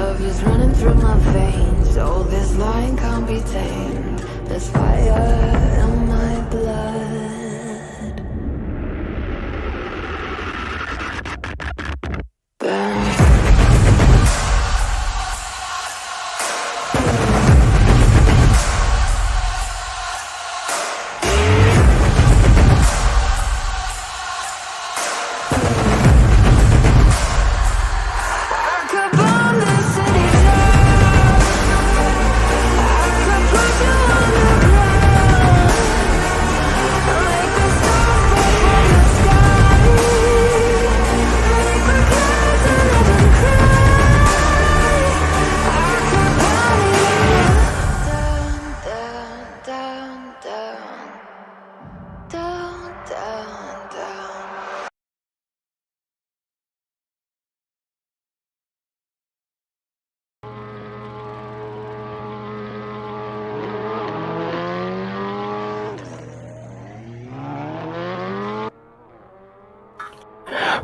love is running through my veins. Oh, this line can't be tamed. There's fire in my blood. Burn.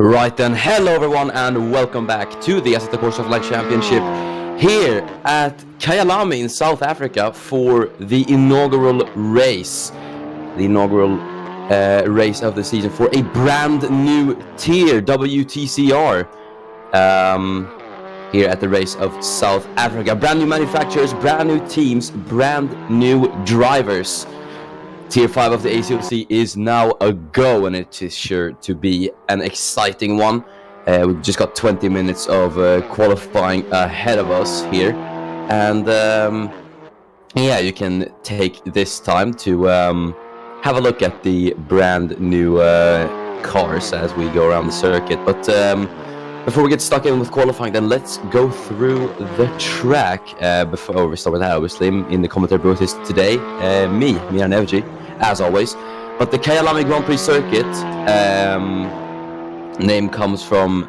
Right then, hello everyone and welcome back to the Assetto Corsa Flag Championship here at Kyalami in South Africa for the inaugural race. The inaugural race of the season for a brand new tier, WTCR, here at the race of South Africa. Brand new manufacturers, brand new teams, brand new drivers. Tier 5 of the ACOC is now a go, and it is sure to be an exciting one. We've just got 20 minutes of qualifying ahead of us here. And yeah, you can take this time to have a look at the brand new cars as we go around the circuit. But before we get stuck in with qualifying, then let's go through the track. Before we start with that, obviously, in the commentary booth is today me, Miran Evji, as always. But the Kyalami Grand Prix circuit name comes from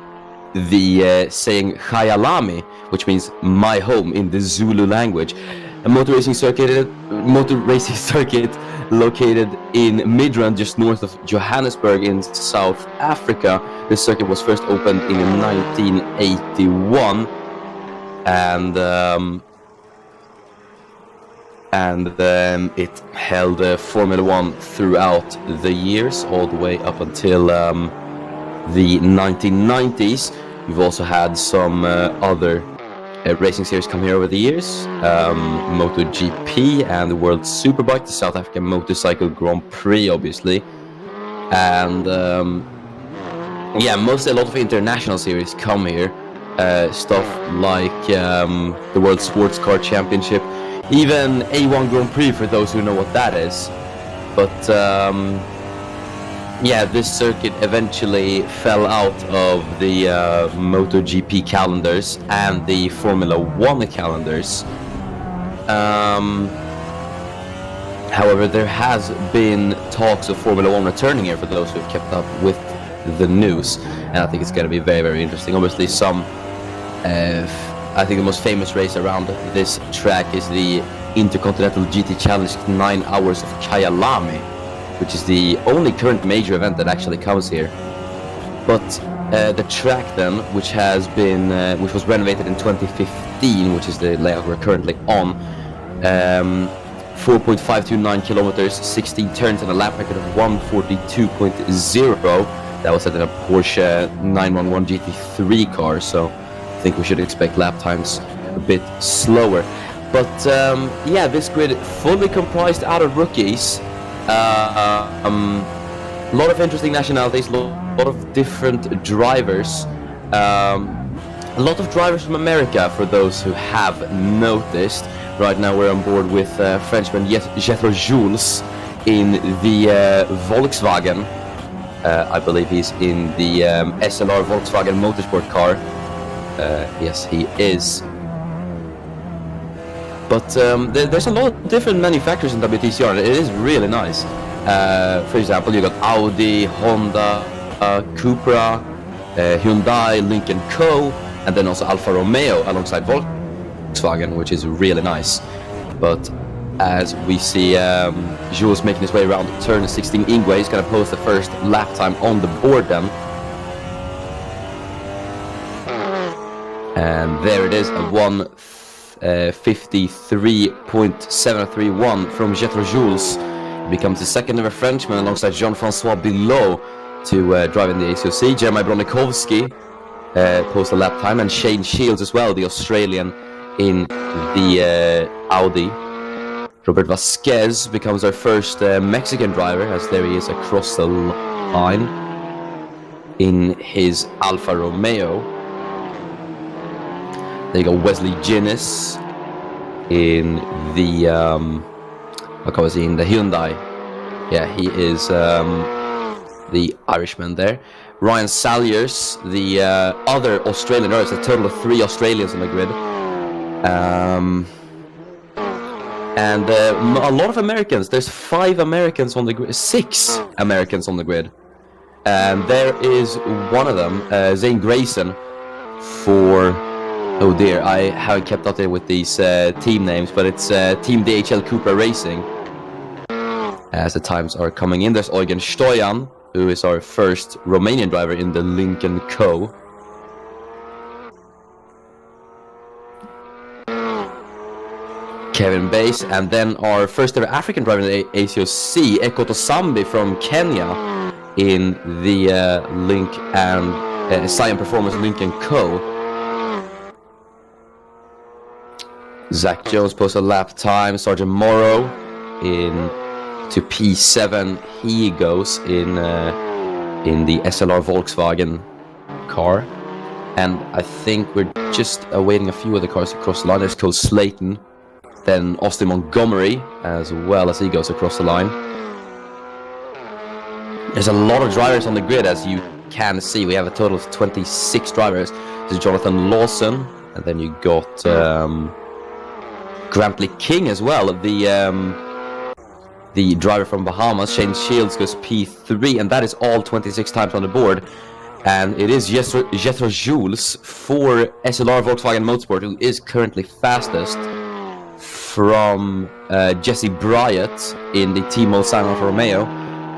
the saying Kyalami, which means my home in the Zulu language. A motor racing circuit located in Midrand, just north of Johannesburg in South Africa. This circuit was first opened in 1981, and it held Formula 1 throughout the years, all the way up until the 1990s. We've also had some other racing series come here over the years, MotoGP and the World Superbike, the South African Motorcycle Grand Prix, obviously, and yeah, mostly a lot of international series come here, stuff like the World Sports Car Championship, even A1 Grand Prix for those who know what that is. But yeah, this circuit eventually fell out of the MotoGP calendars and the Formula 1 calendars. However, there has been talks of Formula 1 returning here for those who have kept up with the news, and I think it's going to be very, very interesting. Obviously, I think the most famous race around this track is the Intercontinental GT Challenge 9 Hours of Kyalami, which is the only current major event that actually comes here. But the track then, which was renovated in 2015, which is the layout we're currently on, 4.529 kilometers, 16 turns, and a lap record of 142.0. That was at a Porsche 911 GT3 car, so I think we should expect lap times a bit slower. But yeah, this grid fully comprised out of rookies. A lot of interesting nationalities, a lot of different drivers. A lot of drivers from America, for those who have noticed. Right now we're on board with Frenchman Jethro Jules in the Volkswagen. I believe he's in the SLR Volkswagen Motorsport car. Yes, he is. But there's a lot of different manufacturers in WTCR. It is really nice. For example, you got Audi, Honda, Cupra, Hyundai, Lynk & Co, and then also Alfa Romeo alongside Volkswagen, which is really nice. But as we see Jules making his way around turn 16 Ingwe, he's going to post the first lap time on the board then. And And there it is, a 1:53.731 from Jethro Jules. He becomes the second ever Frenchman alongside Jean-Francois Bilot to drive in the ACOC. Jeremiah Bronikovsky post a lap time, and Shane Shields as well, the Australian in the Audi. Robert Vasquez becomes our first Mexican driver, as there he is across the line in his Alfa Romeo. There you go, Wesley Ginnis in the what was he in the Hyundai? Yeah, he is the Irishman there. Ryan Salyers, the other Australian driver. It's a total of 3 Australians on the grid. And a lot of Americans. There's 5 Americans on the grid. 6 Americans on the grid. And there is one of them, Zane Grayson, for... Oh dear, I haven't kept up there with these team names, but it's Team DHL Cupra Racing. As the times are coming in, there's Eugen Stoyan, who is our first Romanian driver in the Lincoln Co. Kevin Bass, and then our first ever African driver in the ACOC, Eko Tosambi from Kenya in the Link and Scion Performance Lincoln Co. Zach Jones posts a lap time. Sergeant Morrow in to P7. He goes in the SLR Volkswagen car, and I think we're just awaiting a few of the cars across the line. There's Cole Slayton, then Austin Montgomery as well as he goes across the line. There's a lot of drivers on the grid, as you can see. We have a total of 26 drivers. There's Jonathan Lawson, and then you got Grantley King as well, the driver from Bahamas. Shane Shields goes P3, and that is all 26 times on the board. And it is Jethro Jules for SLR Volkswagen Motorsport who is currently fastest, from Jesse Bryant in the Team Mulsanne Alfa Romeo,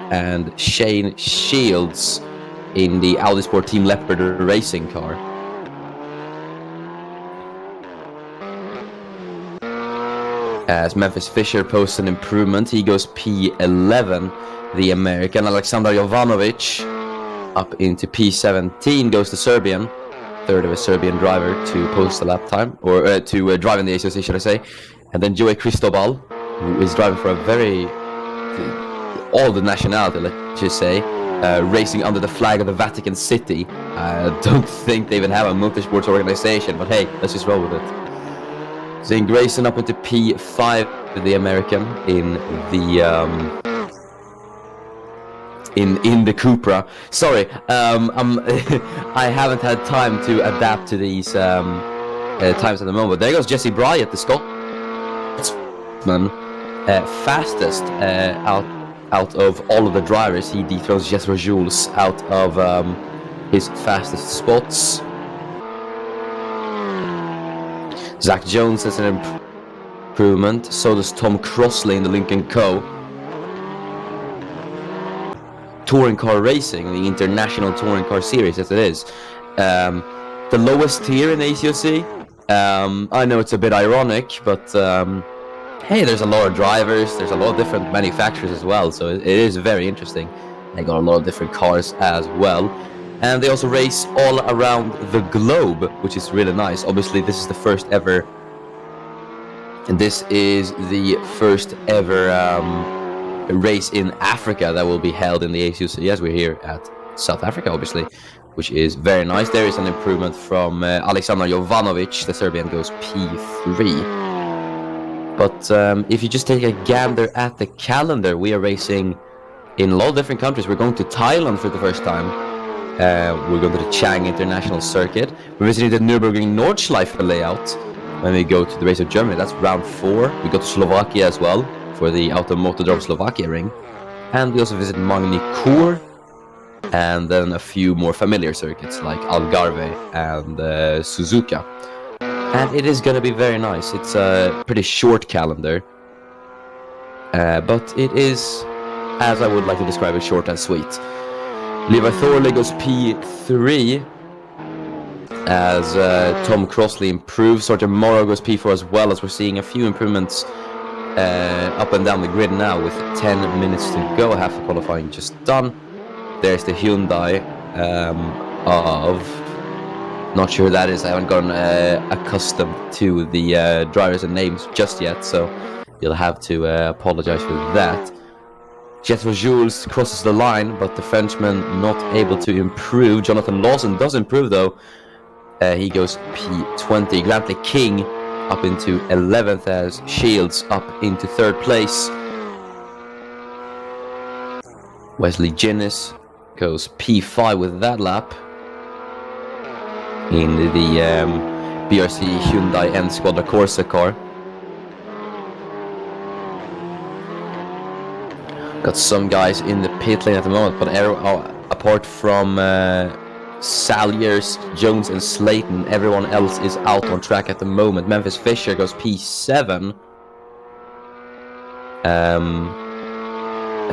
and Shane Shields in the Audi Sport Team Leopard racing car. As Memphis Fisher posts an improvement, he goes P11. The American Alexander Jovanovic up into P17 goes the Serbian, third of a Serbian driver to post a lap time, or to drive in the ACOC, should I say. And then Joey Cristobal, who is driving for a very all the nationality, let's just say, racing under the flag of the Vatican City. I don't think they even have a motorsports organization, but hey, let's just roll with it. Zane Grayson up into P5, the American in the in the Cupra. Sorry, I haven't had time to adapt to these times at the moment. There goes Jesse Bryant, the Scotsman, fastest out of all of the drivers. He dethrones Jethro Jules out of his fastest spots. Zach Jones has an improvement, so does Tom Crossley in the Lincoln Co. Touring car racing, the International Touring Car Series, as it is. The lowest tier in ACOC. I know it's a bit ironic, but hey, there's a lot of drivers, there's a lot of different manufacturers as well, so it is very interesting. They got a lot of different cars as well. And they also race all around the globe, which is really nice. Obviously, this is the first ever, and this is the first ever race in Africa that will be held in the ACOC, as we're here at South Africa, obviously, which is very nice. There is an improvement from Alexander Jovanovic. The Serbian goes P3. But if you just take a gander at the calendar, we are racing in a lot of different countries. We're going to Thailand for the first time. We're going to the Chang International Circuit. We're visiting the Nürburgring Nordschleife layout when we go to the race of Germany. That's round 4. We go to Slovakia as well for the Automotodrome Slovakia ring. And we also visit Magny Cours, and then a few more familiar circuits like Algarve and Suzuka. And it is going to be very nice. It's a pretty short calendar, but it is, as I would like to describe it, short and sweet. Levi Thorley goes P3. as Tom Crossley improves. Sort of Morrow goes P4 as well, as we're seeing a few improvements up and down the grid now with 10 minutes to go. Half the qualifying just done. There's the Hyundai of... Not sure who that is. I haven't gotten accustomed to the drivers and names just yet, so you'll have to apologize for that. Jethro Jules crosses the line, but the Frenchman not able to improve. Jonathan Lawson does improve though. He goes P20. Grantley King up into 11th as Shields up into 3rd place. Wesley Ginnis goes P5 with that lap in the BRC Hyundai and Assetto Corsa car. Got some guys in the pit lane at the moment, but apart from Salyers, Jones and Slayton, everyone else is out on track at the moment. Memphis Fisher goes P7.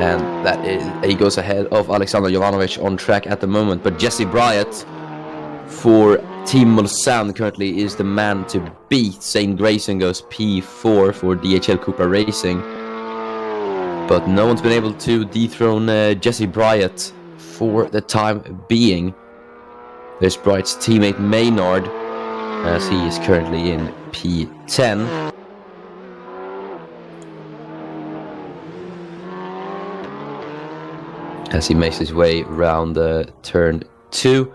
And that is, he goes ahead of Alexander Jovanovic on track at the moment. But Jesse Bryant for Team Mulsanne currently is the man to beat. Zane Grayson goes P4 for DHL Cupra Racing. But no one's been able to dethrone Jesse Bryant for the time being. There's Bryant's teammate Maynard, as he is currently in P10. As he makes his way around turn 2.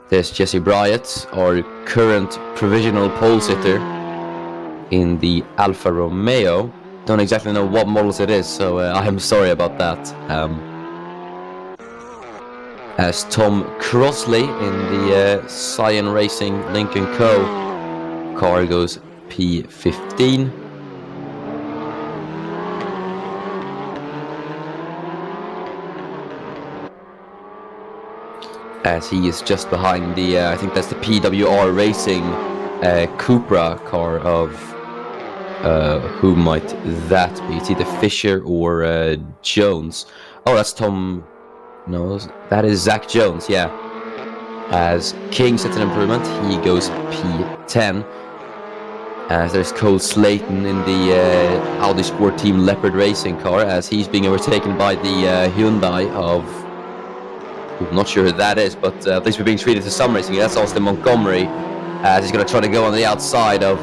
There's Jesse Bryant, our current provisional pole sitter in the Alfa Romeo. Don't exactly know what models it is, so I'm sorry about that. As Tom Crossley in the Cyan Racing Lincoln Co. car goes P15. As he is just behind the, I think that's the PWR Racing Cupra car of, who might that be? It's either Fisher or Jones. Oh, that's Tom, no, that is Zach Jones, yeah. As King sets an improvement, he goes P10. As there's Cole Slayton in the Audi Sport Team Leopard Racing car, as he's being overtaken by the Hyundai of... I'm not sure who that is, but at least we're being treated to some racing. That's Austin Montgomery, as he's going to try to go on the outside of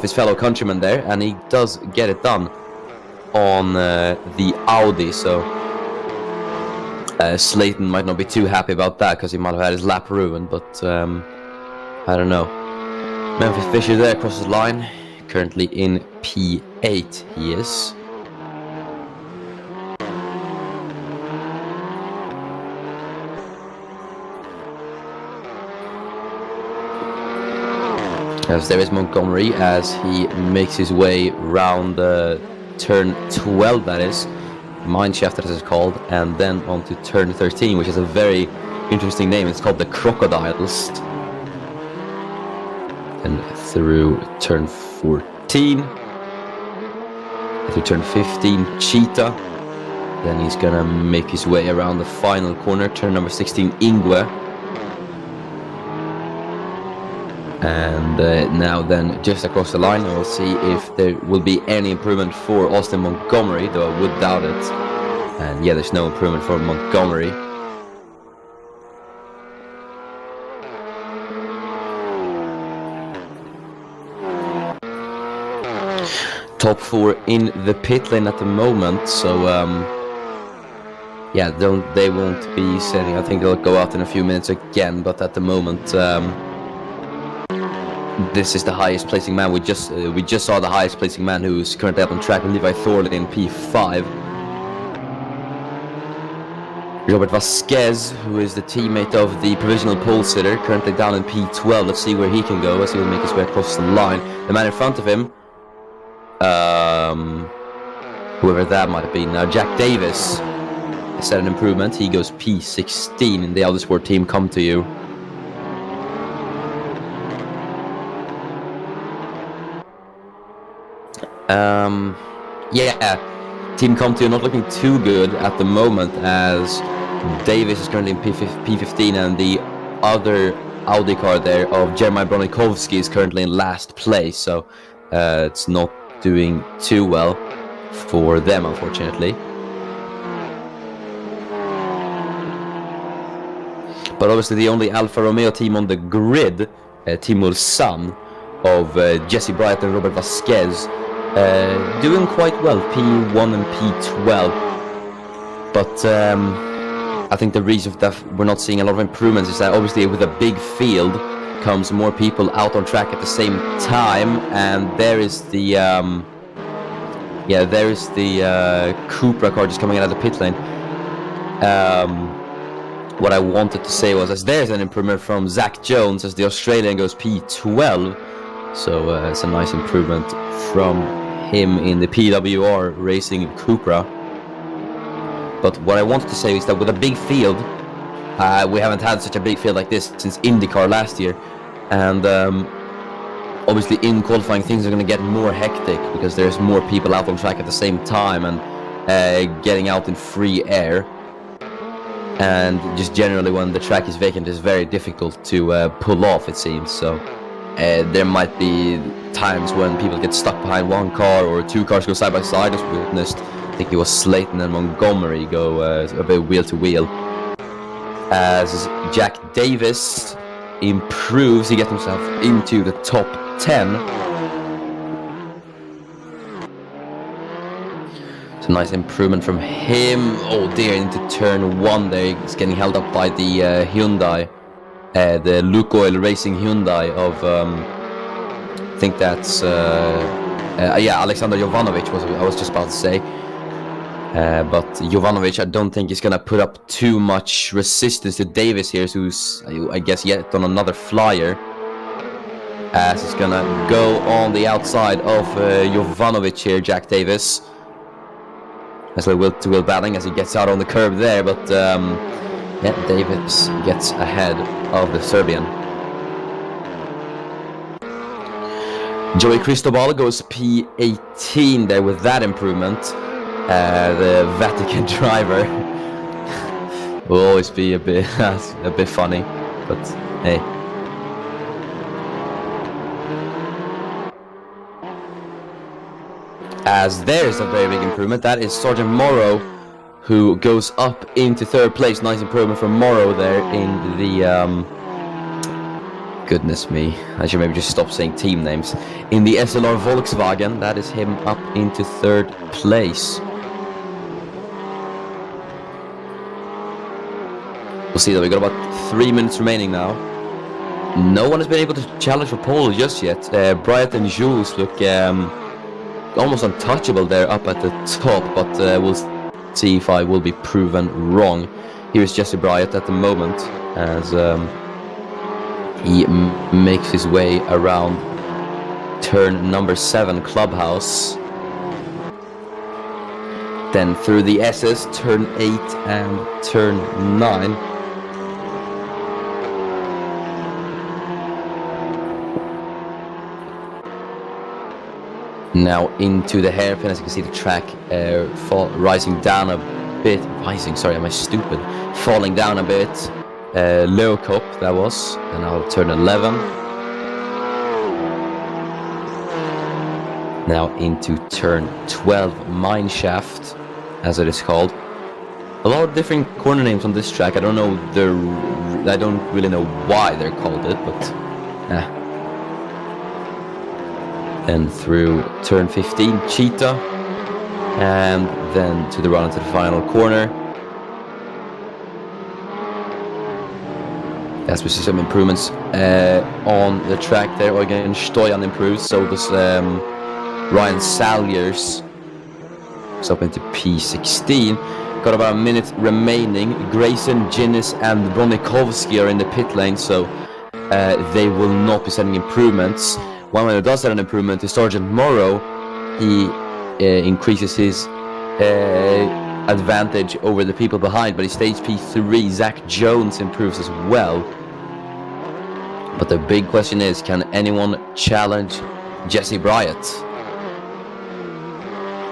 his fellow countryman there, and he does get it done on the Audi. So Slayton might not be too happy about that, because he might have had his lap ruined, but I don't know. Memphis Fisher there crosses the line, currently in P8 he is. As there is Montgomery, as he makes his way round turn 12, that is, Mineshaft as it's called, and then onto turn 13, which is a very interesting name. It's called the Crocodiles. And through turn 14, through turn 15, Cheetah. Then he's gonna make his way around the final corner, turn number 16, Ingwe. And now then, just across the line, we'll see if there will be any improvement for Austin Montgomery, though I would doubt it. And yeah, there's no improvement for Montgomery. Top 4 in the pit lane at the moment, so yeah, they won't be setting. I think they'll go out in a few minutes again, but at the moment, this is the highest placing man. We just saw the highest placing man, who's currently up on track with Levi Thorley in P5. Robert Vasquez, who is the teammate of the provisional pole sitter, currently down in P12. Let's see where he can go as he will make his way across the line. The man in front of him, whoever that might have been, now Jack Davis set an improvement. He goes P16 in the Audi Sport Team Come To You. Yeah, Team Come To You not looking too good at the moment, as Davis is currently in P15 and the other Audi car there of Jeremiah Bronikovsky is currently in last place, so it's not doing too well for them, unfortunately. But obviously the only Alfa Romeo team on the grid, Team Ulsan, of Jesse Bryant and Robert Vasquez, doing quite well, P1 and P12. But I think the reason that we're not seeing a lot of improvements is that obviously with a big field comes more people out on track at the same time, and there is the Cupra car just coming out of the pit lane. What I wanted to say was, as there's an improvement from Zach Jones as the Australian goes P12, so it's a nice improvement from him in the PWR racing Cupra. But what I wanted to say is that with a big field, we haven't had such a big field like this since IndyCar last year, and obviously in qualifying things are going to get more hectic because there's more people out on track at the same time and getting out in free air. And just generally when the track is vacant, it's very difficult to pull off, it seems. So there might be times when people get stuck behind one car or two cars go side by side, as we witnessed. I think it was Slayton and Montgomery go a bit wheel to wheel. As Jack Davis improves, he gets himself into the top 10. It's a nice improvement from him. Oh dear, into turn 1 there. He's getting held up by the Hyundai. The Lukoil Racing Hyundai of, I think that's, Alexander Jovanovic was I was just about to say. But Jovanovic, I don't think he's going to put up too much resistance to Davis here, who's, I guess, yet on another flyer. As he's going to go on the outside of Jovanovic here, Jack Davis. As a will-to-will battling as he gets out on the curb there, but Davis gets ahead of the Serbian. Joey Cristobal goes P18 there with that improvement. The Vatican driver will always be a bit funny, but hey. As there's a very big improvement, that is Sergeant Morrow, who goes up into third place. Nice improvement from Morrow there in the goodness me, I should maybe just stop saying team names. In the SLR Volkswagen, that is him up into third place. We'll see that we've got about 3 minutes remaining now. No one has been able to challenge for pole just yet. Bryant and Jules look almost untouchable there up at the top, but we'll see if I will be proven wrong. Here's Jesse Bryant at the moment as he makes his way around turn number 7 Clubhouse, then through the SS, turn 8 and turn 9. Now into the hairpin, as you can see the track falling down a bit, low cop that was, and now turn 11. Now into turn 12 Mineshaft, as it is called. A lot of different corner names on this track. I don't really know why they're called it, but then through turn 15 Cheetah, and then to the run into the final corner. As we see some improvements on the track there. Again, Stoyan improves, so does Ryan Salyers. It's up into P16. Got about a minute remaining. Grayson, Ginnis and Bronikovsky are in the pit lane, so they will not be sending improvements. One man who does have an improvement is Sergeant Morrow. He increases his advantage over the people behind, but he stays P3. Zach Jones improves as well. But the big question is, can anyone challenge Jesse Bryant?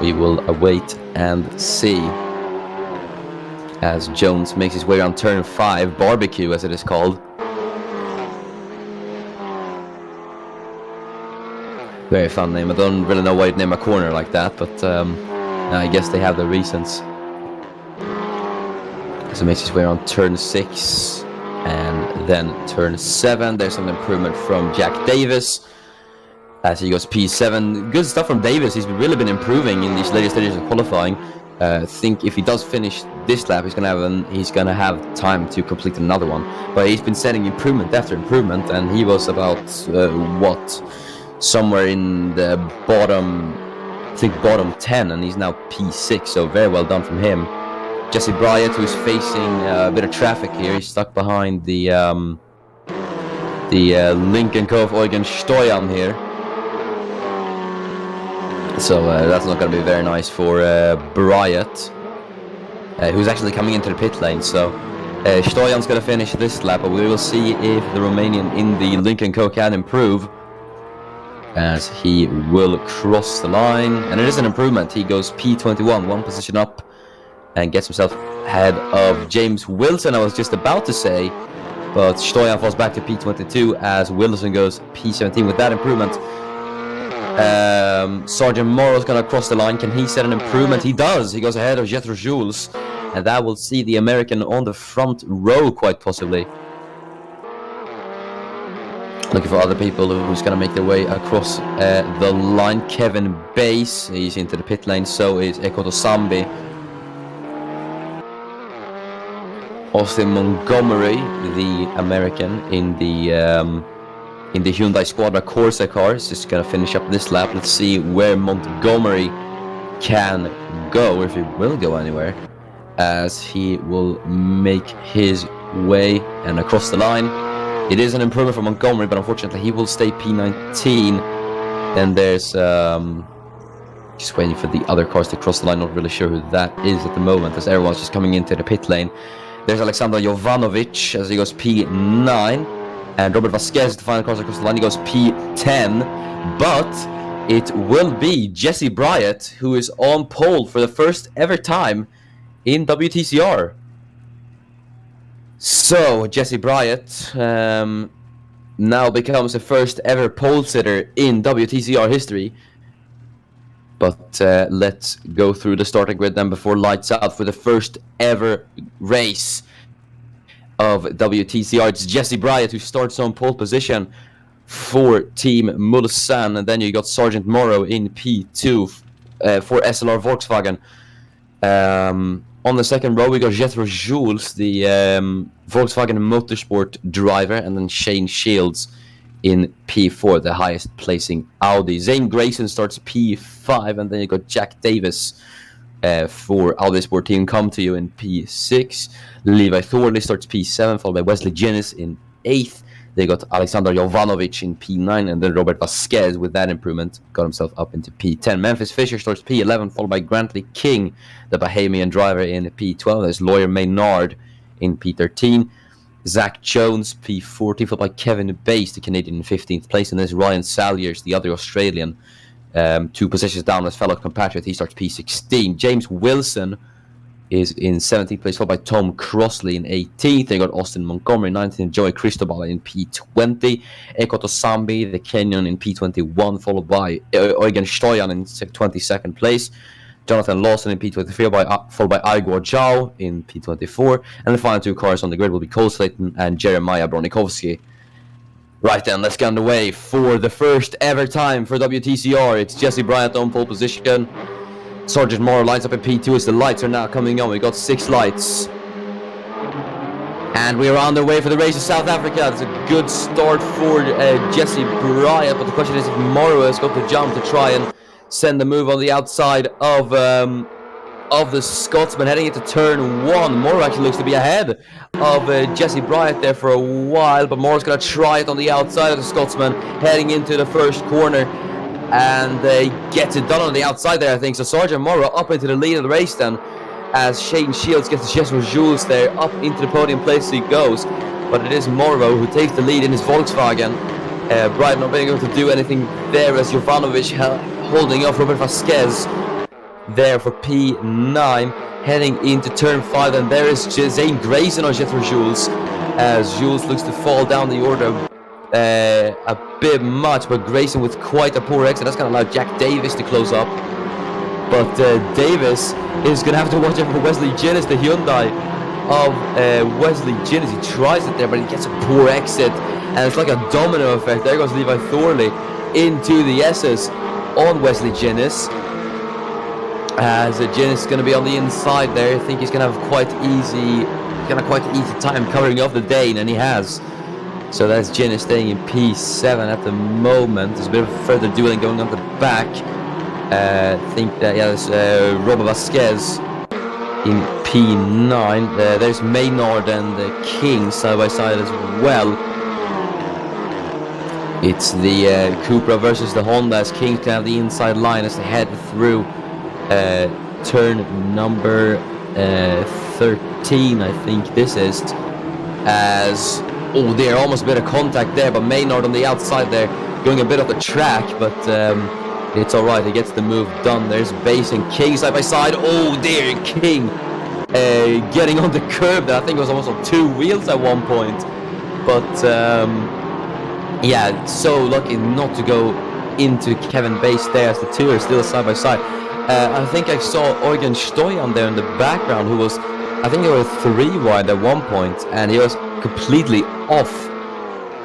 We will await and see. As Jones makes his way around turn 5, barbecue as it is called. Very fun name. I don't really know why you'd name a corner like that, but I guess they have their reasons. So makes his way around turn 6 and then turn 7. There's an improvement from Jack Davis as he goes P7. Good stuff from Davis. He's really been improving in these later stages of qualifying. I think if he does finish this lap, he's gonna have time to complete another one. But he's been setting improvement after improvement, and he was about somewhere in the bottom 10, and he's now P6. So very well done from him. Jesse Bryant, who's facing a bit of traffic here, he's stuck behind the Lincoln Cove Eugen Stoyan here. So that's not going to be very nice for Bryant, who's actually coming into the pit lane. So Stoyan's going to finish this lap, but we will see if the Romanian in the Lincoln Cove can improve, as he will cross the line. And it is an improvement. He goes P21, one position up, and gets himself ahead of James Wilson, I was just about to say. But Stoyan falls back to P22 as Wilson goes P17 with that improvement. Sergeant Morrow's gonna cross the line. Can he set an improvement? He does. He goes ahead of Jethro Jules, and that will see the American on the front row quite possibly. Looking for other people who's gonna make their way across the line. Kevin Bass, he's into the pit lane. So is Ekoto Sambi. Austin Montgomery, the American in the Hyundai Squadra Corsa car, is just gonna finish up this lap. Let's see where Montgomery can go, or if he will go anywhere, as he will make his way and across the line. It is an improvement for Montgomery, but unfortunately he will stay P19. And there's just waiting for the other cars to cross the line. Not really sure who that is at the moment, as everyone's just coming into the pit lane. There's Alexander Jovanovic as he goes P9, and Robert Vasquez, the final cross across the line, he goes P10. But it will be Jesse Bryant who is on pole for the first ever time in WTCR. So Jesse Bryant now becomes the first ever pole sitter in WTCR history. But let's go through the starting grid then before lights out for the first ever race of WTCR. It's Jesse Bryant who starts on pole position for Team Mulsanne, and then you got Sergeant Morrow in P2 for SLR Volkswagen. On the second row we got Jethro Jules, the Volkswagen Motorsport driver, and then Shane Shields in P4, the highest placing Audi. Zane Grayson starts P5, and then you got Jack Davis for Audi Sport Team Come To You in P6. Levi Thornley starts P7, followed by Wesley Jennis in 8th. They got Alexander Jovanovic in P9, and then Robert Vasquez, with that improvement, got himself up into P10. Memphis Fisher starts P11, followed by Grantley King, the Bahamian driver, in P12. There's Lawyer Maynard in P13. Zach Jones, P14, followed by Kevin Bass, the Canadian, in 15th place. And there's Ryan Salyers, the other Australian, 2 positions down as fellow compatriot. He starts P16. James Wilson is in 17th place, followed by Tom Crossley in 18th. They got Austin Montgomery 19th, Joey Cristobal in P20. Ekoto Sambi, the Kenyan, in P21, followed by Eugen Stoyan in 22nd place. Jonathan Lawson in P23, followed by Igor Zhao in P24. And the final 2 cars on the grid will be Cole Slayton and Jeremiah Bronikovsky. Right then, let's get underway for the first ever time for WTCR. It's Jesse Bryant on pole position. Sergeant Morrow lines up in P2 as the lights are now coming on. We got 6 lights. And we are on the way for the race to South Africa. It's a good start for Jesse Bryant, but the question is if Morrow has got the jump to try and send the move on the outside of the Scotsman heading into turn 1. Morrow actually looks to be ahead of Jesse Bryant there for a while, but Morrow's going to try it on the outside of the Scotsman heading into the first corner, and they gets it done on the outside there, I think. So Sergeant Morrow up into the lead of the race then, as Shane Shields gets Jethro Jules there up into the podium place he goes. But it is Morrow who takes the lead in his Volkswagen. Bryant not being able to do anything there, as Jovanovic holding off Robert Vasquez there for P9, heading into turn 5. And there is Zane Grayson on Jethro Jules, as Jules looks to fall down the order a bit much, but Grayson with quite a poor exit. That's going to allow Jack Davis to close up. But Davis is going to have to watch out for Wesley Ginnis, the Hyundai of Wesley Ginnis. He tries it there, but he gets a poor exit. And it's like a domino effect. There goes Levi Thorley into the S's on Wesley Ginnis. As Ginnis is going to be on the inside there. I think he's going to have quite easy time covering off the Dane, and he has. So that's Ginnis staying in P7 at the moment. There's a bit of further dueling going on the back. I think that, yeah, there's Robert Vasquez in P9. There's Maynard and King side by side as well. It's the Cupra versus the Honda, as King can have the inside line as they head through turn number 13, I think this is. As, oh, there almost a bit of contact there, but Maynard on the outside there, going a bit off the track, but it's alright, he gets the move done. There's Bass and King side by side. Oh dear, King getting on the curb there. I think it was almost on two wheels at one point. But yeah, so lucky not to go into Kevin Bass there, as the two are still side by side. I think I saw Eugen Stoyan there in the background, who was, I think they were 3 wide at one point, and he was completely off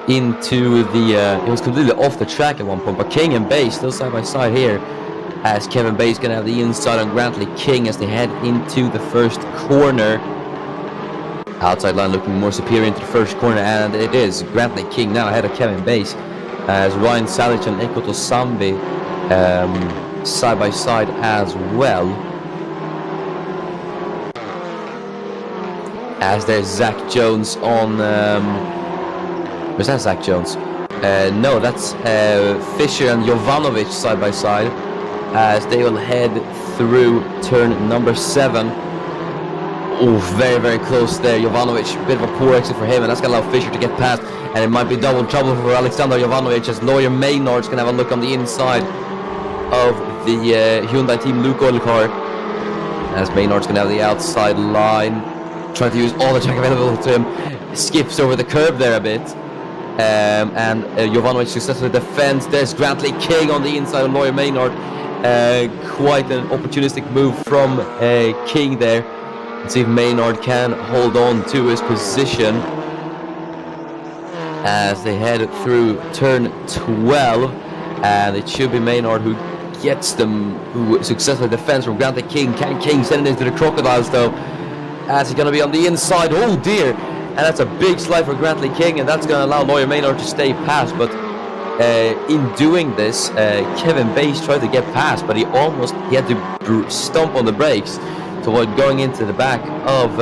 into the he was completely off the track at one point. But King and Bass still side by side here, as Kevin Bass gonna have the inside on Grantley King as they head into the first corner. Outside line looking more superior into the first corner, and it is Grantley King now ahead of Kevin Bass, as Ryan Salic and Ekoto Sambi side by side as well. As there's Zach Jones on was that Zach Jones? No, that's Fisher and Jovanovic side by side, as they will head through turn number 7. Oh, very, very close there. Jovanovic, a bit of a poor exit for him, and that's going to allow Fisher to get past, and it might be double trouble for Alexander Jovanovic, as Lawyer Maynard's going to have a look on the inside of the Hyundai Team Luke Oil car, as Maynard's going to have the outside line, trying to use all the track available to him. Skips over the curb there a bit. And Jovanovic successfully defends. There's Grantley King on the inside of Lawyer Maynard. Quite an opportunistic move from King there. Let's see if Maynard can hold on to his position as they head through turn 12. And it should be Maynard who gets them, who successfully defends from Grantley King. Can King send it into the Crocodiles though, as he's going to be on the inside? Oh dear. And that's a big slide for Grantley King, and that's going to allow Lawyer Maynard to stay past. But in doing this, Kevin Bass tried to get past, but he had to stomp on the brakes to avoid going into the back of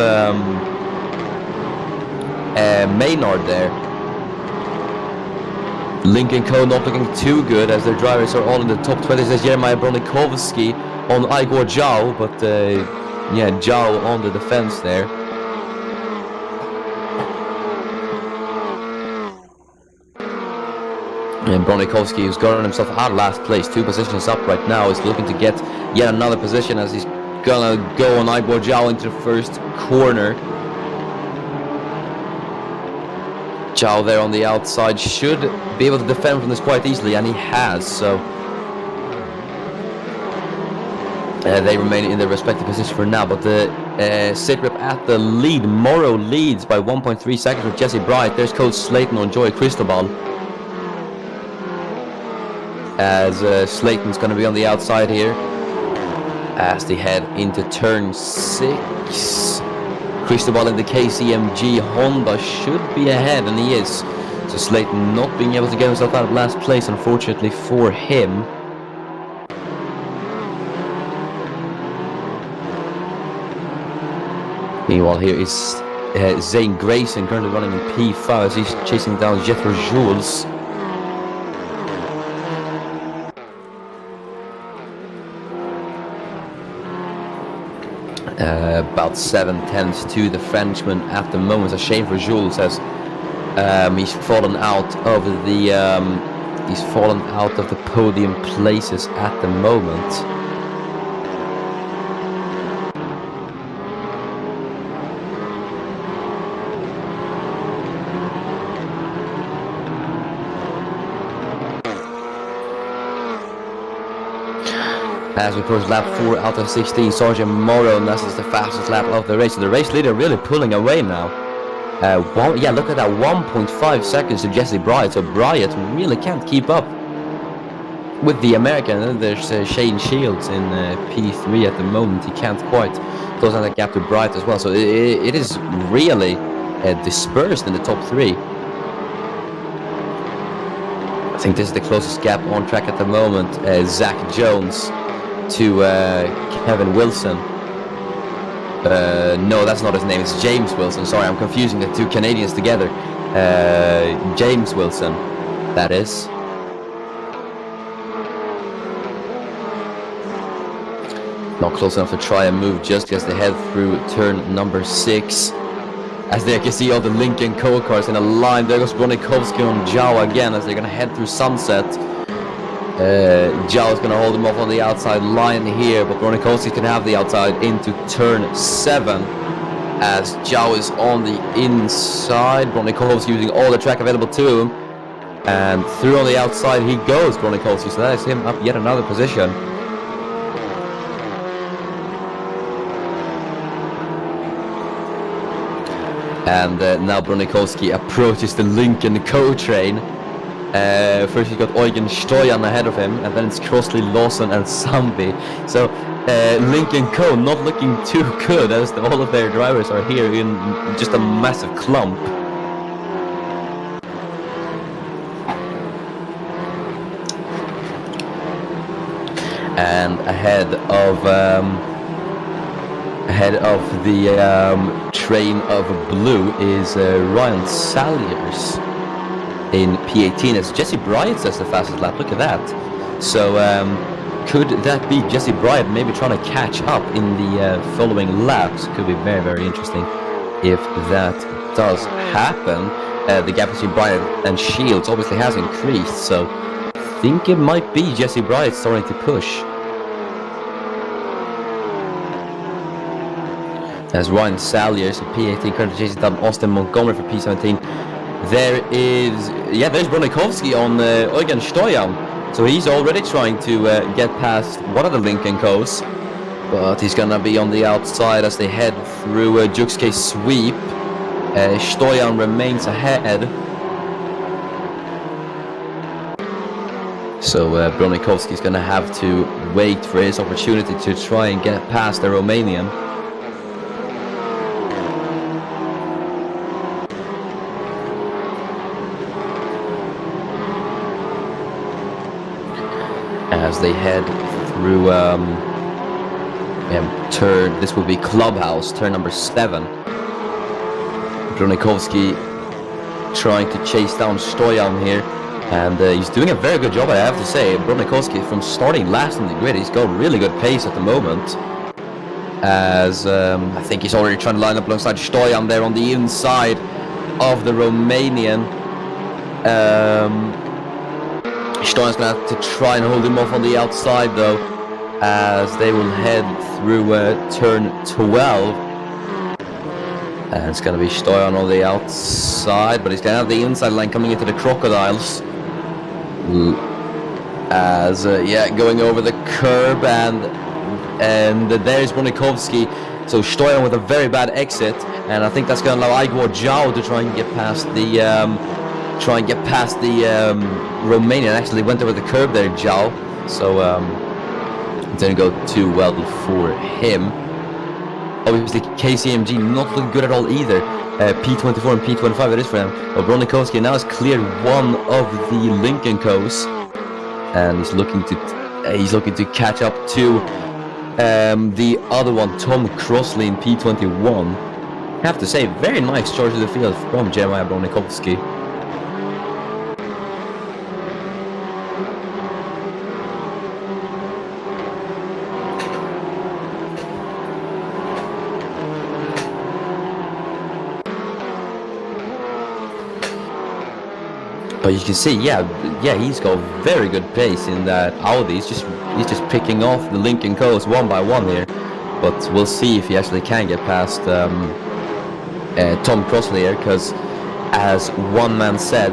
Maynard there. Lincoln Co. not looking too good, as their drivers are all in the top 20. There's Jeremiah Bronikovsky on Igor Zhao, but yeah, Zhao on the defense there. And Bronikovsky, who's gotten himself out of last place, 2 positions up right now, is looking to get yet another position, as he's gonna go on Igor Zhao into the first corner. Zhao there on the outside should be able to defend from this quite easily, and he has, so they remain in their respective positions for now. But the Sitrip at the lead. Morrow leads by 1.3 seconds with Jesse Bright. There's Coach Slayton on Joey Cristobal, as Slayton's going to be on the outside here as they head into turn 6. Cristobal in the KCMG Honda should be ahead, and he is. So Slayton not being able to get himself out of last place, unfortunately for him. Meanwhile, here is Zane Grayson, currently running in P5 as he's chasing down Jethro Jules. About 7/10 to the Frenchman at the moment. It's a shame for Jules, as he's fallen out of the podium places at the moment. As we approach lap 4 out of 16, Sergeant Morrow, and this is the fastest lap of the race. So the race leader really pulling away now. Look at that, 1.5 seconds to Jesse Bryant. So Bryant really can't keep up with the American. And there's Shane Shields in P3 at the moment. He can't quite close down that gap to Bryant as well. So it is really dispersed in the top 3. I think this is the closest gap on track at the moment. Zach Jones to Kevin Wilson. No, that's not his name. It's James Wilson. Sorry, I'm confusing the 2 Canadians together. James Wilson, that is. Not close enough to try and move just as they head through turn number 6. As they can see all the Lincoln Co cars in a line. There goes Bronikovsky on Zhao again as they're going to head through Sunset. Zhao is going to hold him off on the outside line here, but Bronikovsky can have the outside into turn 7 as Zhao is on the inside. Bronikovsky using all the track available to him, and through on the outside he goes, Bronikovsky, so that is him up yet another position. And now Bronikovsky approaches the Lincoln Co train. First he's got Eugen Stoyan ahead of him, and then it's Crossley, Lawson and Sambi. So Lincoln Co not looking too good as all of their drivers are here in just a massive clump. And ahead of the train of blue is Ryan Salyers in P18 as Jesse Bryant says the fastest lap. Look at that. So could that be Jesse Bryant maybe trying to catch up in the following laps? Could be very, very interesting if that does happen. The gap between Bryant and Shields obviously has increased, so I think it might be Jesse Bryant starting to push. As Ryan Salyers in P18 currently chasing down Austin Montgomery for P17. There's Bronikovsky on Eugen Stoyan. So he's already trying to get past one of the Lincoln Co's, but he's gonna be on the outside as they head through Juxke sweep. Stoyan remains ahead. So Bronikovsky's gonna have to wait for his opportunity to try and get past the Romanian. As they head through this will be Clubhouse, turn number 7. Bronikovsky trying to chase down Stoyan here, and he's doing a very good job, I have to say. Bronikovsky from starting last on the grid, he's got really good pace at the moment. As I think he's already trying to line up alongside Stoyan there on the inside of the Romanian. Stoyan's going to have to try and hold him off on the outside though, as they will head through turn 12. And it's going to be Stoyan on the outside, but he's going to have the inside line coming into the Crocodiles. As, going over the curb, and there's Bronikovsky. So Stoyan with a very bad exit, and I think that's going to allow Igor Zhao to try and get past the Romanian. Actually went over the curb there, Zhao. So it didn't go too well for him. Obviously KCMG not looking good at all either. P24 and P25 it is for him. But Bronikovsky now has cleared one of the Lincoln Co's, and he's looking to catch up to the other one, Tom Crossley in P21. I have to say, very nice charge of the field from Jeremiah Bronikovsky. But you can see, he's got very good pace in that Audi. He's just picking off the Lincoln Co's one by one here. But we'll see if he actually can get past Tom Crossley here, because as one man said,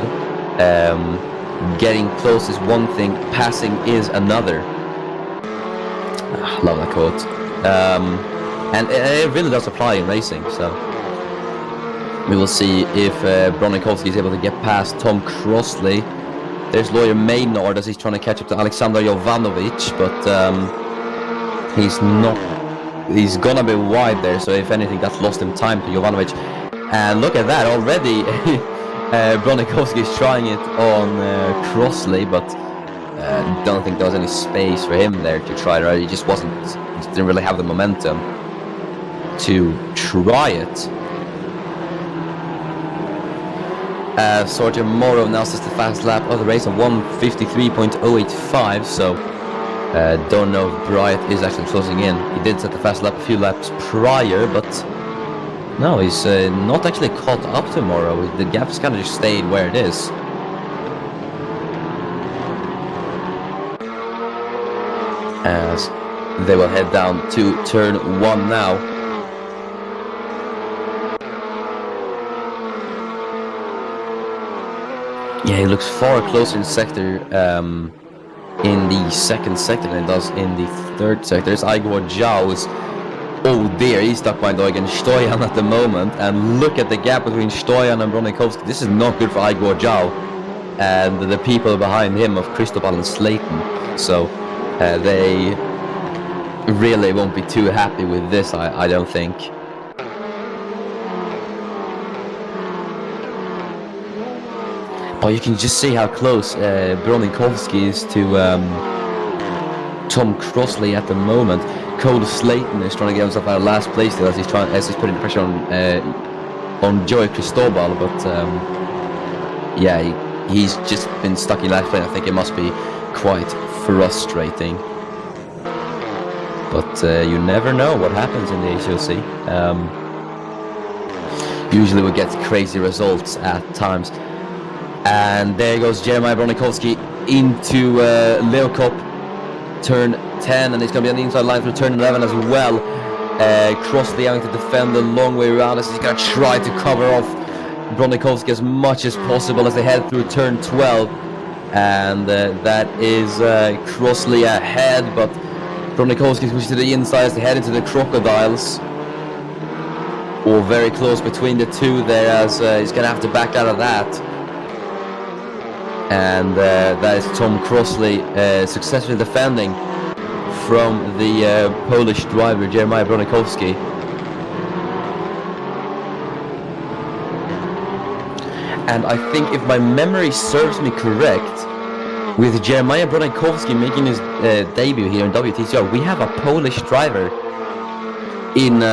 getting close is one thing, passing is another. Love that quote. And it really does apply in racing, so we will see if Bronikovsky is able to get past Tom Crossley. There's lawyer Maynard as he's trying to catch up to Alexander Jovanovic, but he's not. He's gonna be wide there, so if anything, that's lost him time to Jovanovic. And look at that already. Bronikovsky is trying it on Crossley, but don't think there was any space for him there to try it. Right? He just wasn't. He didn't really have the momentum to try it. Sergio Moro now sets the fast lap of the race on 1:53.085. So don't know if Bryant is actually closing in. He did set the fast lap a few laps prior, but no, he's not actually caught up to Moro. The gap's kind of just stayed where it is. As they will head down to turn 1 now. Yeah, he looks far closer in sector in the second sector than it does in the third sector. There's Igor Zhao's. Oh dear, he's stuck behind Eugen Stoyan at the moment. And look at the gap between Stoyan and Bronikovsky. This is not good for Igor Zhao and the people behind him of Cristobal and Slayton. So they really won't be too happy with this, I don't think. But you can just see how close Bronikovsky is to Tom Crossley at the moment. Cole Slayton is trying to get himself out of last place still as he's putting pressure on Joey Cristobal, but yeah, he's just been stuck in last place. I think it must be quite frustrating. But you never know what happens in the HOC. Usually we get crazy results at times. And there goes Jeremiah Bronikovsky into Leocop, turn 10, and he's going to be on the inside line through turn 11 as well. Crossley having to defend the long way around as he's going to try to cover off Bronikovsky as much as possible as they head through turn 12. And that is Crossley ahead, but Bronikovsky pushed to the inside as they head into the Crocodiles. Or very close between the two there as he's going to have to back out of that. And that is Tom Crossley successfully defending from the Polish driver Jeremiah Bronikovsky. And I think if my memory serves me correct, with Jeremiah Bronikovsky making his debut here in WTCR, we have a Polish driver in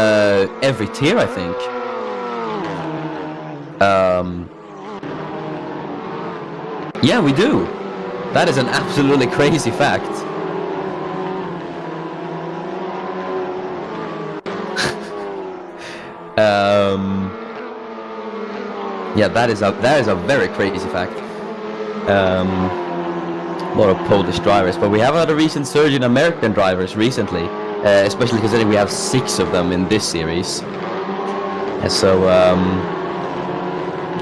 every tier, I think. Yeah, we do. That is an absolutely crazy fact. Yeah, that is a very crazy fact. A lot of Polish drivers, but we have had a recent surge in American drivers recently, especially considering we have 6 of them in this series. And so,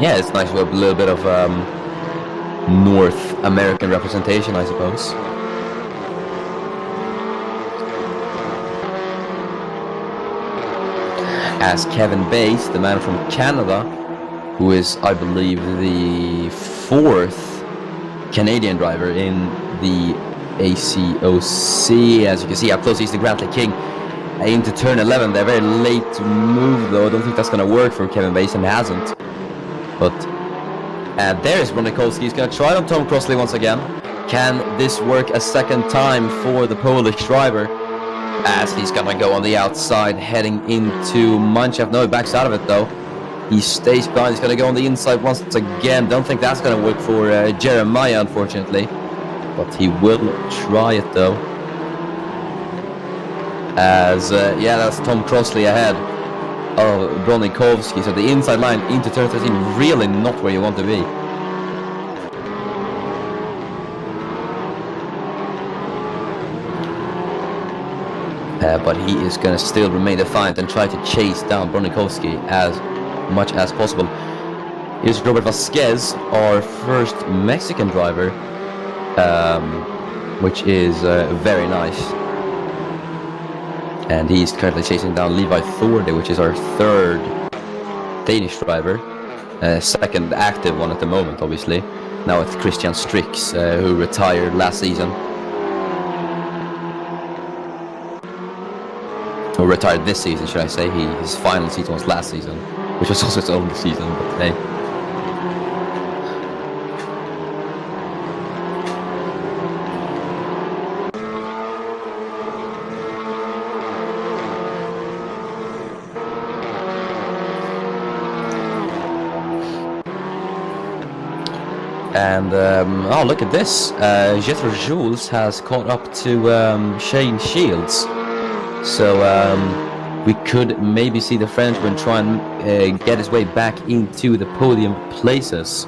yeah, it's nice to have a little bit of North American representation, I suppose. As Kevin Bass, the man from Canada, who is, I believe, the 4th Canadian driver in the ACOC. As you can see how close he is to Grantley King into turn 11. They're very late to move, though. I don't think that's going to work for Kevin Bass, and hasn't. But there's Bronikovsky. He's going to try on Tom Crossley once again. Can this work a second time for the Polish driver? As he's going to go on the outside, heading into Mannschaft. No, he backs out of it, though. He stays behind. He's going to go on the inside once again. Don't think that's going to work for Jeremiah, unfortunately. But he will try it, though. As, yeah, that's Tom Crossley ahead of Bronikovsky. So the inside line into turn 13, really not where you want to be. But he is going to still remain defiant and try to chase down Bronikovsky as much as possible. Here's Robert Vasquez, our first Mexican driver, which is very nice. And he's currently chasing down Levi Thordy, which is our third Danish driver. Second active one at the moment, obviously. Now it's Christian Strix, who retired last season. Or retired this season, should I say. His final season was last season, which was also his own season, but hey. And, oh, look at this. Jethro Jules has caught up to Shane Shields. So, we could maybe see the Frenchman try and get his way back into the podium places.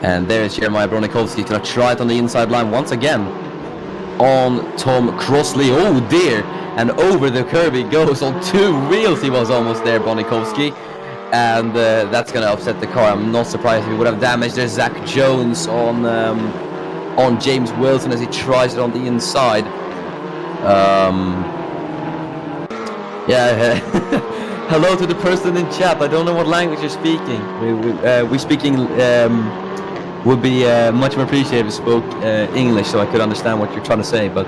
And there's Jeremiah Bronikovsky going to try it on the inside line once again. On Tom Crossley. Oh dear. And over the curb he goes on 2 wheels. He was almost there, Bronikovsky. And that's going to upset the car. I'm not surprised if he would have damaged. There's Zach Jones on James Wilson as he tries it on the inside. Yeah. Hello to the person in chat. I don't know what language you're speaking. We speaking would be much more appreciated if you spoke English, so I could understand what you're trying to say. But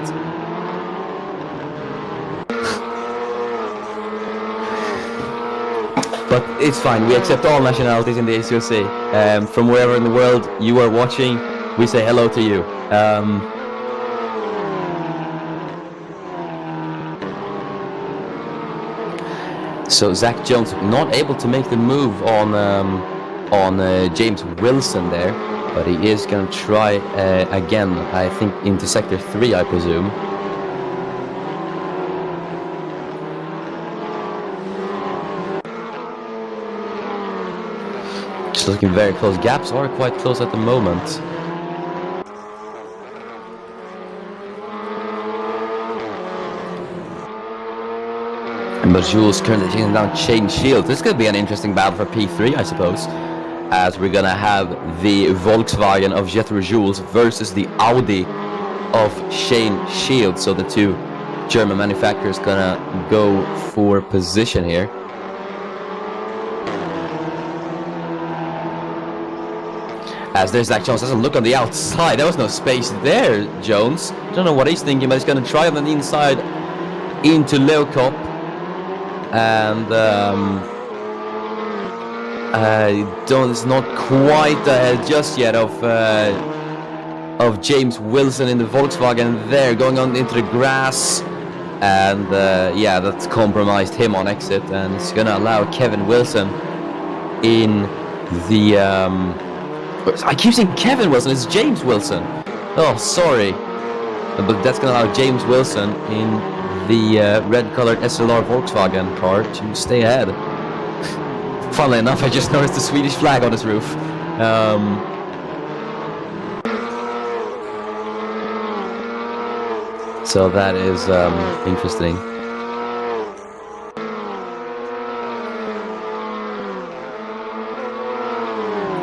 it's fine. We accept all nationalities in the ACOC. From wherever in the world you are watching, we say hello to you. So Zach Jones not able to make the move on James Wilson there, but he is going to try again, I think into sector 3, I presume. Just looking very close. Gaps are quite close at the moment. But Jules currently taking down Shane Shields. This could be an interesting battle for P3, I suppose, as we're gonna have the Volkswagen of Jethro Jules versus the Audi of Shane Shields. So the 2 German manufacturers gonna go for position here. As there's Zach Jones, doesn't look on the outside. There was no space there, Jones. Don't know what he's thinking, but he's gonna try on the inside into Leocop. And it's not quite ahead just yet of James Wilson in the Volkswagen there, going on into the grass. And yeah, that's compromised him on exit, and it's gonna allow Kevin Wilson in the I keep saying Kevin Wilson, it's James Wilson. Oh, sorry. But that's gonna allow James Wilson in the red-colored SLR Volkswagen car to stay ahead. Funnily enough, I just noticed the Swedish flag on his roof. So that is interesting.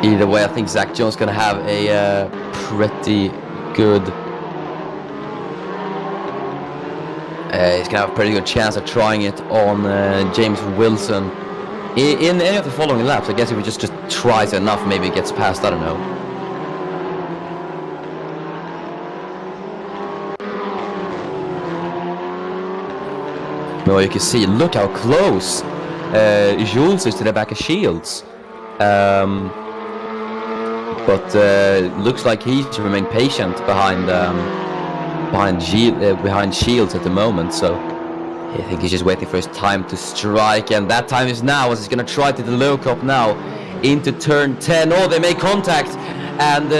Either way, I think Zach Jones is going to have a pretty good... he's going to have a pretty good chance of trying it on James Wilson in any of the following laps. I guess if he just tries enough, maybe it gets past, I don't know. No, you can see, look how close Jules is to the back of Shields. But looks like he's to remain patient behind Shields at the moment. So I think he's just waiting for his time to strike, and that time is now, as he's going to try to the low cup now into turn 10. Oh, they make contact, and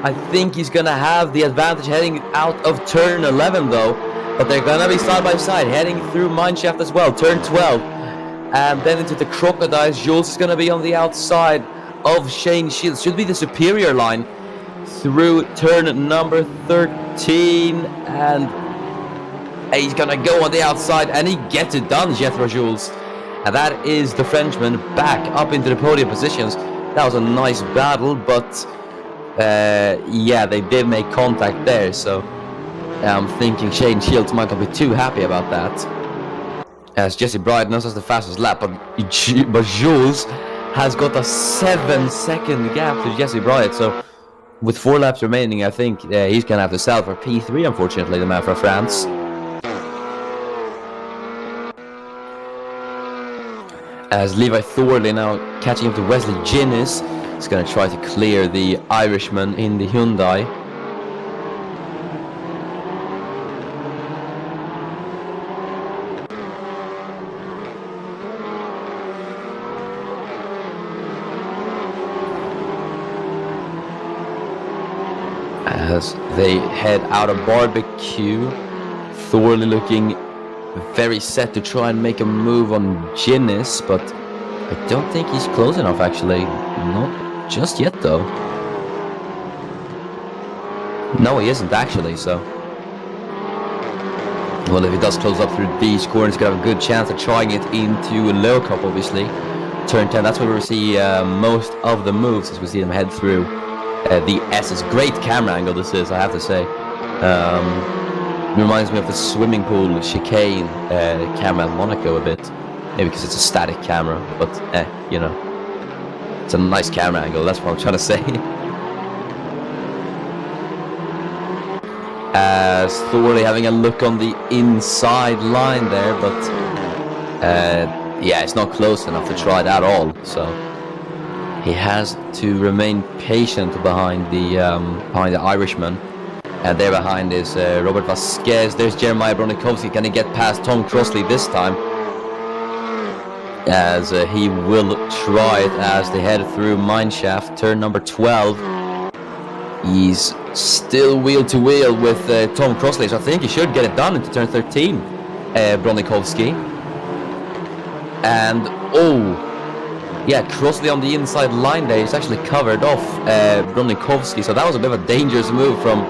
I think he's going to have the advantage heading out of turn 11 though. But they're going to be side by side, heading through mineshaft as well, turn 12. And then into the Crocodiles. Jules is going to be on the outside of Shane Shields. Should be the superior line through turn number 13. And he's going to go on the outside, and he gets it done, Jethro Jules. And that is the Frenchman back up into the podium positions. That was a nice battle, but Yeah, they did make contact there, so I'm thinking Shane Shields might not be too happy about that. As Jesse Bryden has the fastest lap, but Jules has got a 7-second gap to Jesse Bryden, so with 4 laps remaining, I think he's going to have to sell for P3, unfortunately, the man from France. As Levi Thorley now catching up to Wesley Ginnis, is going to try to clear the Irishman in the Hyundai. As they head out of barbecue, Thorley looking very set to try and make a move on Ginnis, but I don't think he's close enough actually. Not just yet though. No, he isn't actually, so. Well, if he does close up through these corners, he's going to have a good chance of trying it into a low cup, obviously. Turn 10, that's where we see most of the moves as we see them head through the S's. Great camera angle this is, I have to say. It reminds me of the swimming pool chicane camera in Monaco a bit. Maybe because it's a static camera, but you know. It's a nice camera angle, that's what I'm trying to say. As Thorley having a look on the inside line there, but yeah, it's not close enough to try it at all, so he has to remain patient behind the Irishman. And there behind is Robert Vasquez. There's Jeremiah Bronikovsky. Can he get past Tom Crossley this time? As he will try it as they head through Mineshaft, turn number 12. He's still wheel to wheel with Tom Crossley, so I think he should get it done into turn 13, Bronikovsky. And yeah, Crossley on the inside line there. He's actually covered off Bronikovsky, so that was a bit of a dangerous move from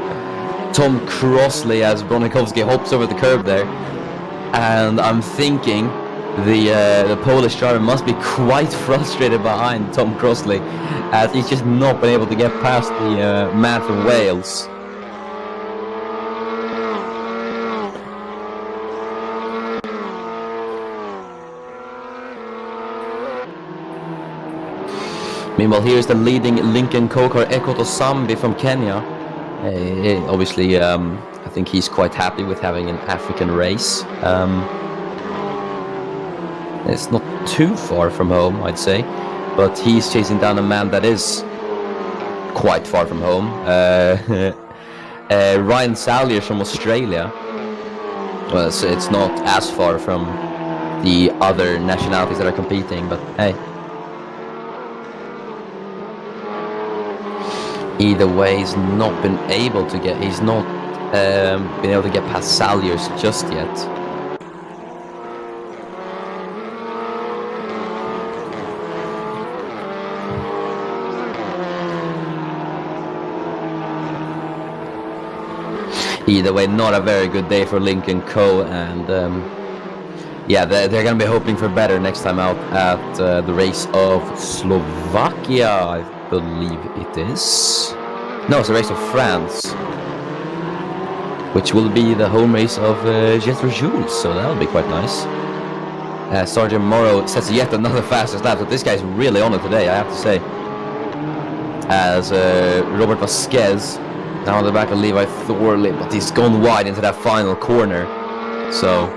Tom Crossley as Bronikovsky hops over the curb there. And I'm thinking the Polish driver must be quite frustrated behind Tom Crossley, as he's just not been able to get past the man from Wales. Meanwhile, here's the leading Lincoln Co-car Ekoto Sambi from Kenya. Obviously, I think he's quite happy with having an African race. It's not too far from home, I'd say, but he's chasing down a man that is quite far from home. Ryan Salyers from Australia. Well, so it's not as far from the other nationalities that are competing, but hey. Either way, he's not been able to get past Salyers just yet. Either way, not a very good day for Lincoln Co. And yeah, they're going to be hoping for better next time out at the race of Slovakia, I believe it is. No, it's a race of France, which will be the home race of Jethro Jules, so that'll be quite nice. Sergeant Morrow sets yet another fastest lap, but this guy's really on it today, I have to say. As Robert Vasquez now on the back of Levi Thorley, but he's gone wide into that final corner, so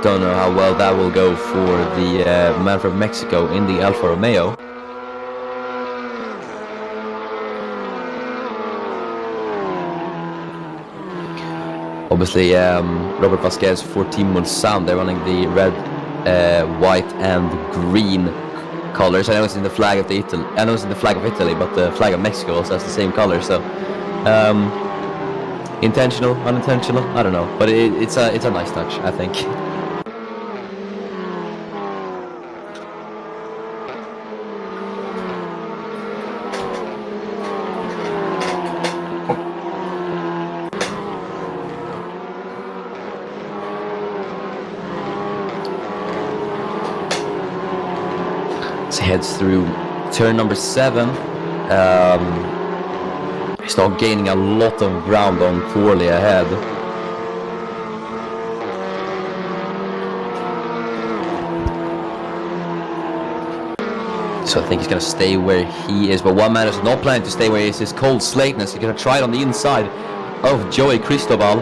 don't know how well that will go for the man from Mexico in the Alfa Romeo. Obviously, Robert Vasquez for Team Mulsanne, they're running the red, white, and green colors. I know it's in the flag of Italy, but the flag of Mexico also has the same color. So, intentional, unintentional, I don't know, but it's a nice touch, I think. Heads through turn number 7. He's not gaining a lot of ground on Thorley ahead. So I think he's going to stay where he is. But one man is not planning to stay where he is Cole Slayton. He's going to try it on the inside of Joey Cristobal,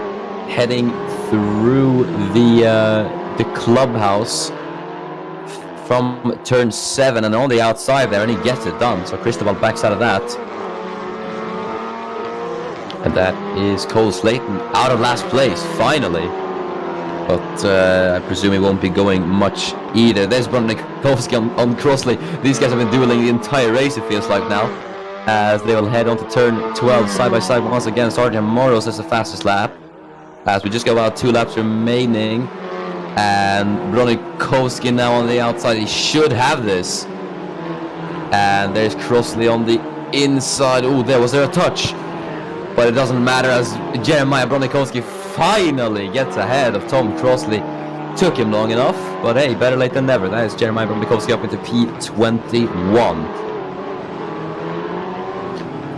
heading through the clubhouse from turn 7 and on the outside there, and he gets it done. So Cristobal backs out of that. And that is Cole Slayton out of last place, finally. But I presume he won't be going much either. There's Bronikovsky on Crossley. These guys have been dueling the entire race, it feels like now, as they will head on to turn 12 side by side once again. Sergeant Moros is the fastest lap, as we just got about 2 laps remaining. And Bronikovsky now on the outside. He should have this. And there's Crossley on the inside. Oh, was there a touch? But it doesn't matter, as Jeremiah Bronikovsky finally gets ahead of Tom Crossley. Took him long enough, but hey, better late than never. That is Jeremiah Bronikovsky up into P21.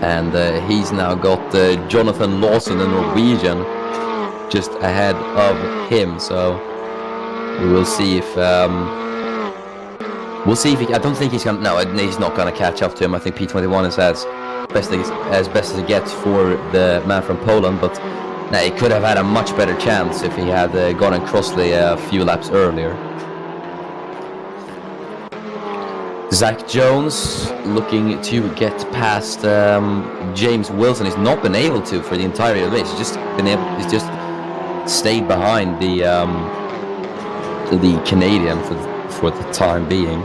And he's now got Jonathan Lawson, the Norwegian, just ahead of him. So we will see if he. I don't think he's gonna. No, he's not gonna catch up to him. I think P21 is as best as it gets for the man from Poland, but he could have had a much better chance if he had gone and Crossley a few laps earlier. Zach Jones looking to get past James Wilson. He's not been able to for the entire race. He's just stayed behind the Canadian for the time being.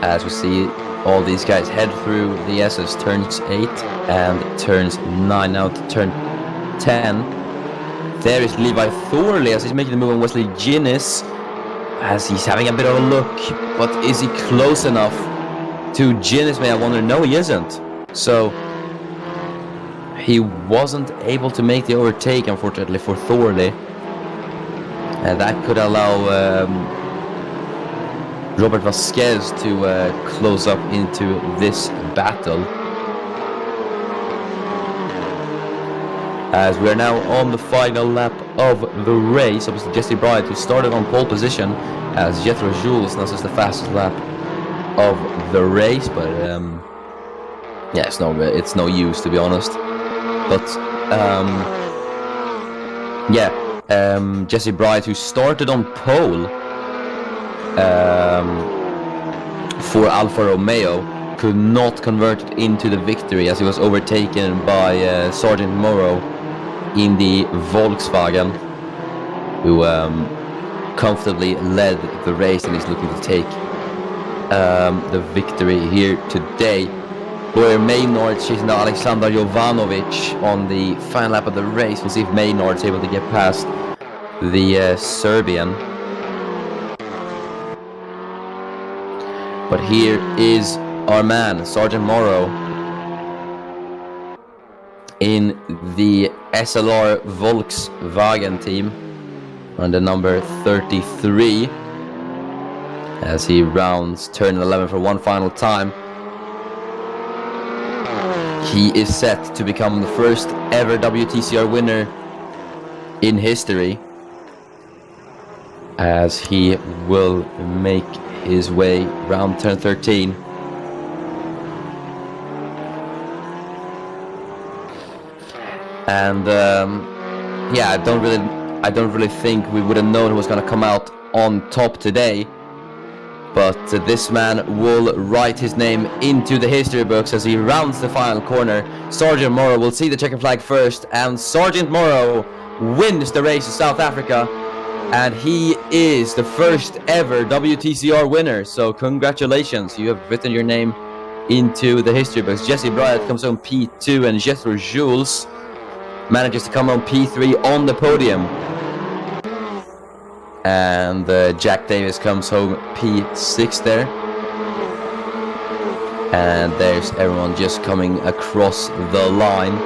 As we see all these guys head through the SS turns 8 and turns 9, now to turn 10. There is Levi Thorley as he's making the move on Wesley Ginnis, as he's having a bit of a look, but is he close enough to Ginnis? May I wonder? No, he isn't. So he wasn't able to make the overtake, unfortunately, for Thorley, and that could allow Robert Vasquez to close up into this battle. As we are now on the final lap of the race, obviously Jesse Bryant, who started on pole position, as Jethro Jules, and this is the fastest lap of the race. But yeah, it's no use, to be honest. But Jesse Bryant, who started on pole for Alfa Romeo, could not convert it into the victory, as he was overtaken by Sergeant Morrow in the Volkswagen, who comfortably led the race and is looking to take the victory here today. Where Maynard's chasing down Alexander Jovanovic on the final lap of the race. We'll see if Maynard's able to get past the Serbian. But here is our man, Sergeant Morrow, in the SLR Volkswagen team, under number 33, as he rounds turn 11 for one final time. He is set to become the first ever WTCR winner in history, as he will make his way round turn 13. And yeah, I don't really think we would have known who was going to come out on top today. But this man will write his name into the history books as he rounds the final corner. Sergeant Morrow will see the checkered flag first, and Sergeant Morrow wins the race in South Africa. And he is the first ever WTCR winner. So congratulations, you have written your name into the history books. Jesse Bryant comes home P2, and Jethro Jules manages to come home P3 on the podium. And Jack Davis comes home P6 there. And there's everyone just coming across the line.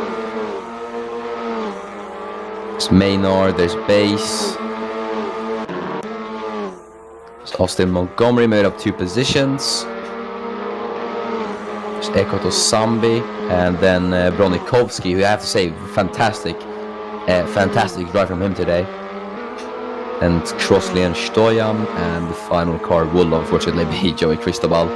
There's Maynard, there's Bass. Austin Montgomery made up 2 positions. There's Ekoto Sambi, and then Bronikovsky, who I have to say, fantastic drive from him today. And Crossley and Stoyan, and the final car will unfortunately be Joey Cristobal.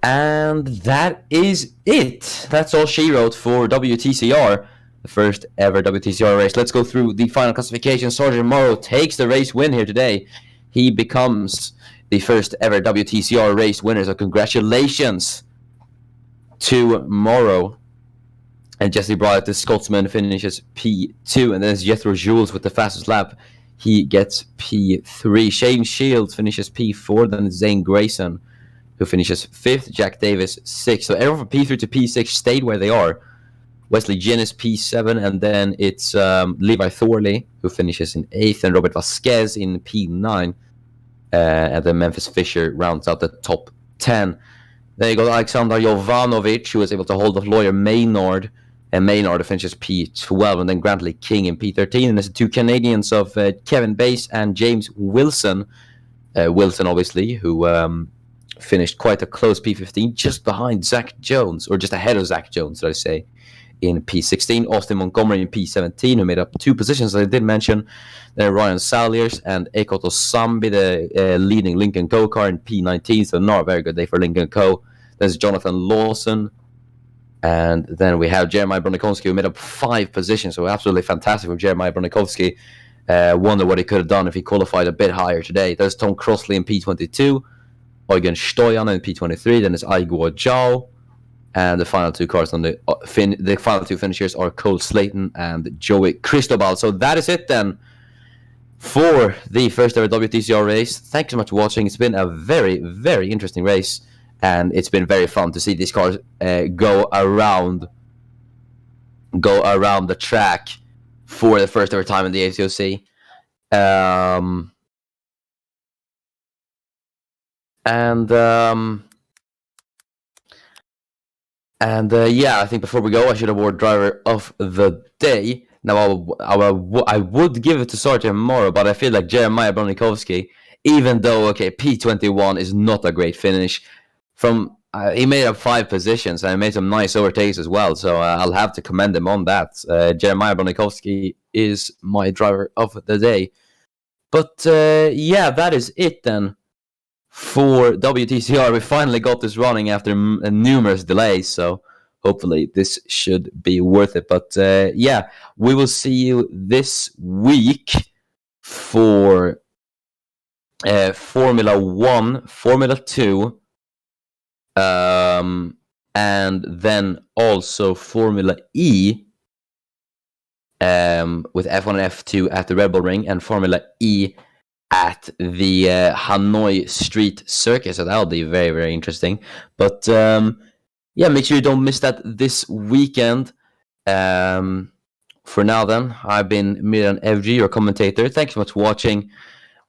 And that is it. That's all she wrote for WTCR, the first ever WTCR race. Let's go through the final classification. Sergeant Morrow takes the race win here today. He becomes the first ever WTCR race winner, so congratulations to Morrow. And Jesse Bryant, the Scotsman, finishes P2, and then it's Jethro Jules with the fastest lap. He gets P3. Shane Shields finishes P4, then Zane Grayson, who finishes 5th. Jack Davis 6th. So everyone from P3 to P6 stayed where they are. Wesley Ginnis P7, and then it's Levi Thorley, who finishes in 8th, and Robert Vasquez in P9. And then Memphis Fisher rounds out the top 10. Then you got Alexander Jovanovic, who was able to hold off Lawyer Maynard, and Maynard finishes P12, and then Grantley King in P13. And there's the 2 Canadians of Kevin Bass and James Wilson. Wilson, obviously, who finished quite a close P15, just behind Zach Jones, or just ahead of Zach Jones, did I say, in P16. Austin Montgomery in P17, who made up 2 positions, as I did mention. Then Ryan Saliers and Ekoto Sambi, the leading Lincoln Co. car, in P19, so not a very good day for Lincoln Co. There's Jonathan Lawson. And then we have Jeremiah Bronikovsky, who made up 5 positions, so absolutely fantastic from Jeremiah Bronikovsky. Wonder what he could have done if he qualified a bit higher today. There's Tom Crossley in P22, Eugen Stoyan in P23, then it's Igor Zhao. And the final 2 cars on the final 2 finishers are Cole Slayton and Joey Cristobal. So that is it then for the first ever WTCR race. Thank you so much for watching. It's been a very, very interesting race, and it's been very fun to see these cars go around the track for the first ever time in the ACOC. Yeah, I think before we go, I should award driver of the day. Now, I would give it to Sergeant Morrow, but I feel like Jeremiah Bronikovsky, even though, P21 is not a great finish, he made up 5 positions, and he made some nice overtakes as well, so I'll have to commend him on that. Jeremiah Bronikovsky is my driver of the day. But, yeah, that is it then for WTCR. We finally got this running after numerous delays, so hopefully this should be worth it. But yeah, we will see you this week for Formula 1, Formula 2, and then also Formula E with F1 and F2 at the Red Bull Ring, and Formula E at the Hanoi Street Circuit, so that'll be very, very interesting. But yeah, make sure you don't miss that this weekend. For now then, I've been Miran FG, your commentator. Thanks so much for watching.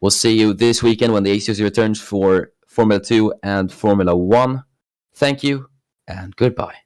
We'll see you this weekend when the ACOC returns for Formula 2 and Formula 1. Thank you, and goodbye.